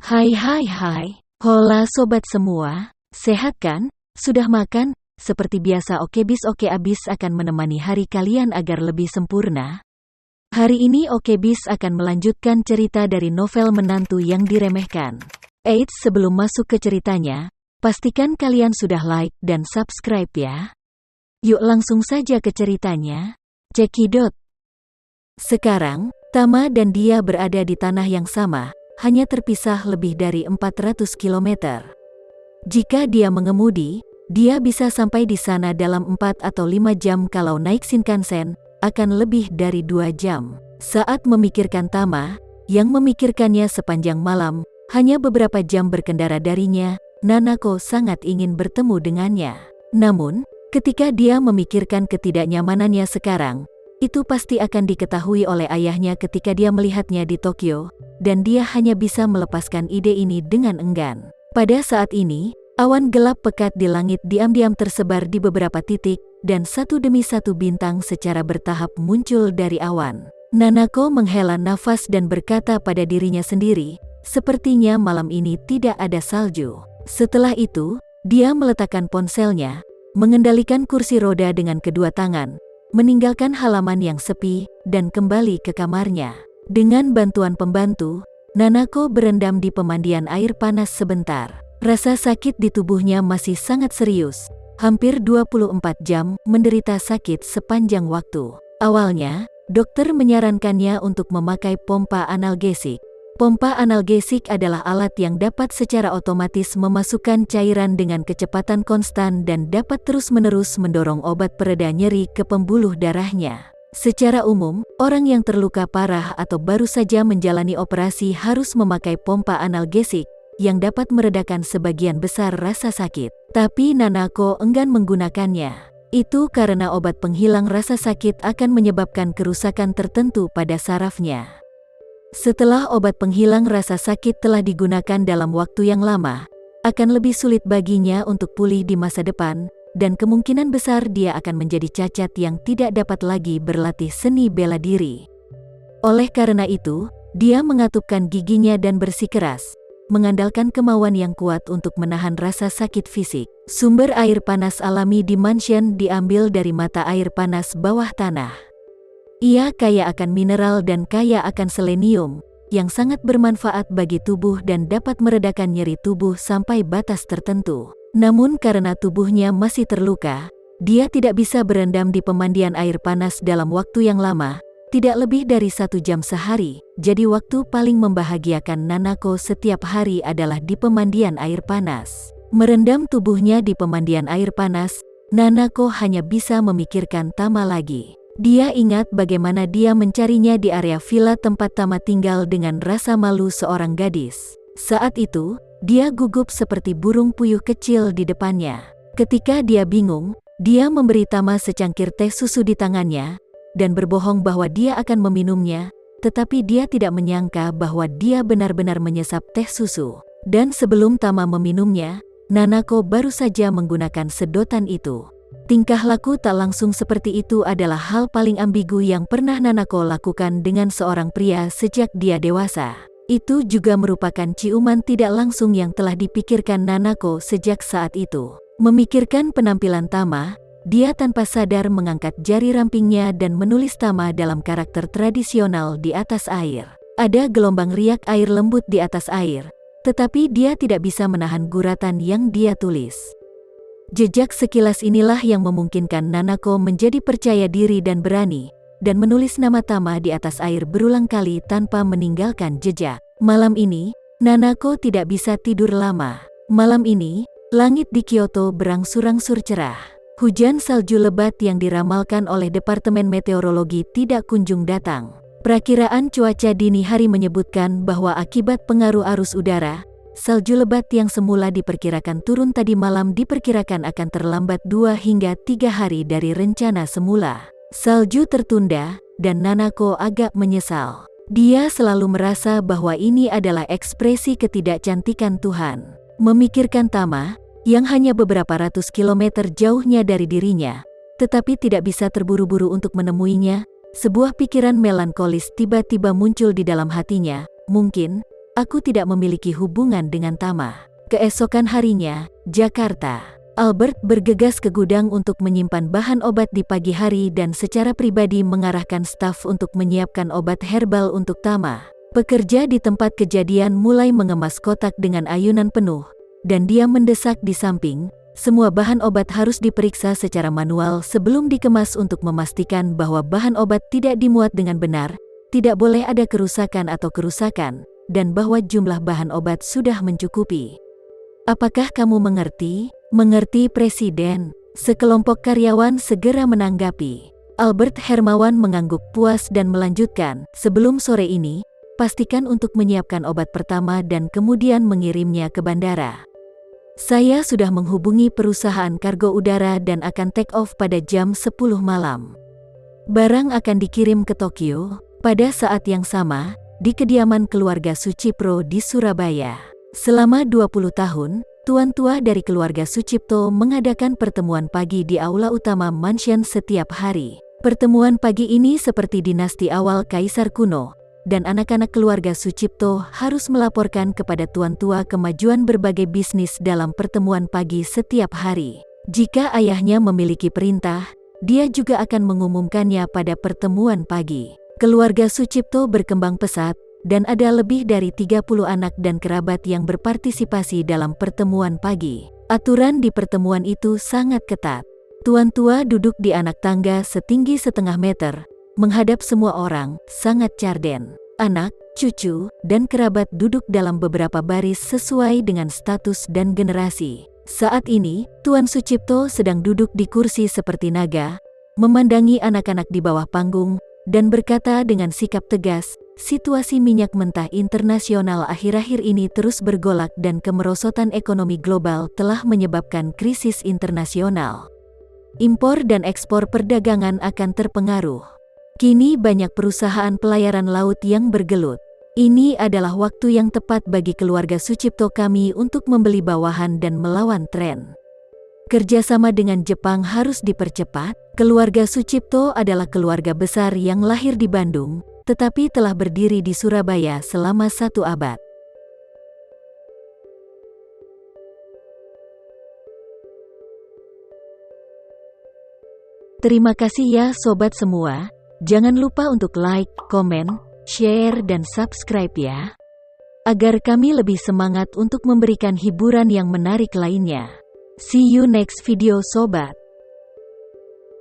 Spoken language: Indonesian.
Hai. Hola sobat semua, sehat kan? Sudah makan? Seperti biasa Okebis Oke Abis akan menemani hari kalian agar lebih sempurna. Hari ini Okebis akan melanjutkan cerita dari novel Menantu yang Diremehkan. Eits, sebelum masuk ke ceritanya, pastikan kalian sudah like dan subscribe ya. Yuk langsung saja ke ceritanya. Cekidot. Sekarang, Tama dan dia berada di tanah yang sama, hanya terpisah lebih dari 400 km. Jika dia mengemudi, dia bisa sampai di sana dalam 4 atau 5 jam, kalau naik Shinkansen, akan lebih dari 2 jam. Saat memikirkan Tama, yang memikirkannya sepanjang malam, hanya beberapa jam berkendara darinya, Nanako sangat ingin bertemu dengannya. Namun, ketika dia memikirkan ketidaknyamanannya sekarang, itu pasti akan diketahui oleh ayahnya ketika dia melihatnya di Tokyo, dan dia hanya bisa melepaskan ide ini dengan enggan. Pada saat ini, awan gelap pekat di langit diam-diam tersebar di beberapa titik, dan satu demi satu bintang secara bertahap muncul dari awan. Nanako menghela nafas dan berkata pada dirinya sendiri, sepertinya malam ini tidak ada salju. Setelah itu, dia meletakkan ponselnya, mengendalikan kursi roda dengan kedua tangan, meninggalkan halaman yang sepi, dan kembali ke kamarnya. Dengan bantuan pembantu, Nanako berendam di pemandian air panas sebentar. Rasa sakit di tubuhnya masih sangat serius. Hampir 24 jam menderita sakit sepanjang waktu. Awalnya, dokter menyarankannya untuk memakai pompa analgesik. Pompa analgesik adalah alat yang dapat secara otomatis memasukkan cairan dengan kecepatan konstan dan dapat terus-menerus mendorong obat pereda nyeri ke pembuluh darahnya. Secara umum, orang yang terluka parah atau baru saja menjalani operasi harus memakai pompa analgesik, yang dapat meredakan sebagian besar rasa sakit. Tapi Nanako enggan menggunakannya. Itu karena obat penghilang rasa sakit akan menyebabkan kerusakan tertentu pada sarafnya. Setelah obat penghilang rasa sakit telah digunakan dalam waktu yang lama, akan lebih sulit baginya untuk pulih di masa depan, dan kemungkinan besar dia akan menjadi cacat yang tidak dapat lagi berlatih seni bela diri. Oleh karena itu, dia mengatupkan giginya dan bersikeras, mengandalkan kemauan yang kuat untuk menahan rasa sakit fisik. Sumber air panas alami di mansion diambil dari mata air panas bawah tanah. Ia kaya akan mineral dan kaya akan selenium, yang sangat bermanfaat bagi tubuh dan dapat meredakan nyeri tubuh sampai batas tertentu. Namun karena tubuhnya masih terluka, dia tidak bisa berendam di pemandian air panas dalam waktu yang lama, tidak lebih dari 1 jam sehari. Jadi waktu paling membahagiakan Nanako setiap hari adalah di pemandian air panas. Merendam tubuhnya di pemandian air panas, Nanako hanya bisa memikirkan Tama lagi. Dia ingat bagaimana dia mencarinya di area villa tempat Tama tinggal dengan rasa malu seorang gadis. Saat itu, dia gugup seperti burung puyuh kecil di depannya. Ketika dia bingung, dia memberi Tama secangkir teh susu di tangannya, dan berbohong bahwa dia akan meminumnya, tetapi dia tidak menyangka bahwa dia benar-benar menyesap teh susu. Dan sebelum Tama meminumnya, Nanako baru saja menggunakan sedotan itu. Tingkah laku tak langsung seperti itu adalah hal paling ambigu yang pernah Nanako lakukan dengan seorang pria sejak dia dewasa. Itu juga merupakan ciuman tidak langsung yang telah dipikirkan Nanako sejak saat itu. Memikirkan penampilan Tama, dia tanpa sadar mengangkat jari rampingnya dan menulis Tama dalam karakter tradisional di atas air. Ada gelombang riak air lembut di atas air, tetapi dia tidak bisa menahan guratan yang dia tulis. Jejak sekilas inilah yang memungkinkan Nanako menjadi percaya diri dan berani, dan menulis nama Tama di atas air berulang kali tanpa meninggalkan jejak. Malam ini, Nanako tidak bisa tidur lama. Malam ini, langit di Kyoto berangsur-angsur cerah. Hujan salju lebat yang diramalkan oleh Departemen Meteorologi tidak kunjung datang. Perakiraan cuaca dini hari menyebutkan bahwa akibat pengaruh arus udara, salju lebat yang semula diperkirakan turun tadi malam diperkirakan akan terlambat 2 hingga 3 hari dari rencana semula. Salju tertunda, dan Nanako agak menyesal. Dia selalu merasa bahwa ini adalah ekspresi ketidakcantikan Tuhan. Memikirkan Tama, yang hanya beberapa ratus kilometer jauhnya dari dirinya, tetapi tidak bisa terburu-buru untuk menemuinya, sebuah pikiran melankolis tiba-tiba muncul di dalam hatinya. Mungkin Aku tidak memiliki hubungan dengan Tama. Keesokan harinya, Jakarta. Albert bergegas ke gudang untuk menyimpan bahan obat di pagi hari dan secara pribadi mengarahkan staf untuk menyiapkan obat herbal untuk Tama. Pekerja di tempat kejadian mulai mengemas kotak dengan ayunan penuh, dan dia mendesak di samping. Semua bahan obat harus diperiksa secara manual sebelum dikemas untuk memastikan bahwa bahan obat tidak dimuat dengan benar, tidak boleh ada kerusakan, dan bahwa jumlah bahan obat sudah mencukupi. Apakah kamu mengerti? Mengerti, Presiden. Sekelompok karyawan segera menanggapi. Albert Hermawan mengangguk puas dan melanjutkan, sebelum sore ini, pastikan untuk menyiapkan obat pertama dan kemudian mengirimnya ke bandara. Saya sudah menghubungi perusahaan kargo udara dan akan take off pada jam 10 malam. Barang akan dikirim ke Tokyo pada saat yang sama, di kediaman keluarga Sucipto di Surabaya. Selama 20 tahun, tuan tua dari keluarga Sucipto mengadakan pertemuan pagi di aula utama mansion setiap hari. Pertemuan pagi ini seperti dinasti awal kaisar kuno, dan anak-anak keluarga Sucipto harus melaporkan kepada tuan tua kemajuan berbagai bisnis dalam pertemuan pagi setiap hari. Jika ayahnya memiliki perintah, dia juga akan mengumumkannya pada pertemuan pagi. Keluarga Sucipto berkembang pesat, dan ada lebih dari 30 anak dan kerabat yang berpartisipasi dalam pertemuan pagi. Aturan di pertemuan itu sangat ketat. Tuan tua duduk di anak tangga setinggi setengah meter, menghadap semua orang, sangat carden. Anak, cucu, dan kerabat duduk dalam beberapa baris sesuai dengan status dan generasi. Saat ini, Tuan Sucipto sedang duduk di kursi seperti naga, memandangi anak-anak di bawah panggung, dan berkata dengan sikap tegas, situasi minyak mentah internasional akhir-akhir ini terus bergolak dan kemerosotan ekonomi global telah menyebabkan krisis internasional. Impor dan ekspor perdagangan akan terpengaruh. Kini banyak perusahaan pelayaran laut yang bergelut. Ini adalah waktu yang tepat bagi keluarga Sucipto kami untuk membeli bawahan dan melawan tren. Kerjasama dengan Jepang harus dipercepat. Keluarga Sucipto adalah keluarga besar yang lahir di Bandung, tetapi telah berdiri di Surabaya selama 1 abad. Terima kasih ya sobat semua. Jangan lupa untuk like, komen, share, dan subscribe ya. Agar kami lebih semangat untuk memberikan hiburan yang menarik lainnya. See you next video sobat.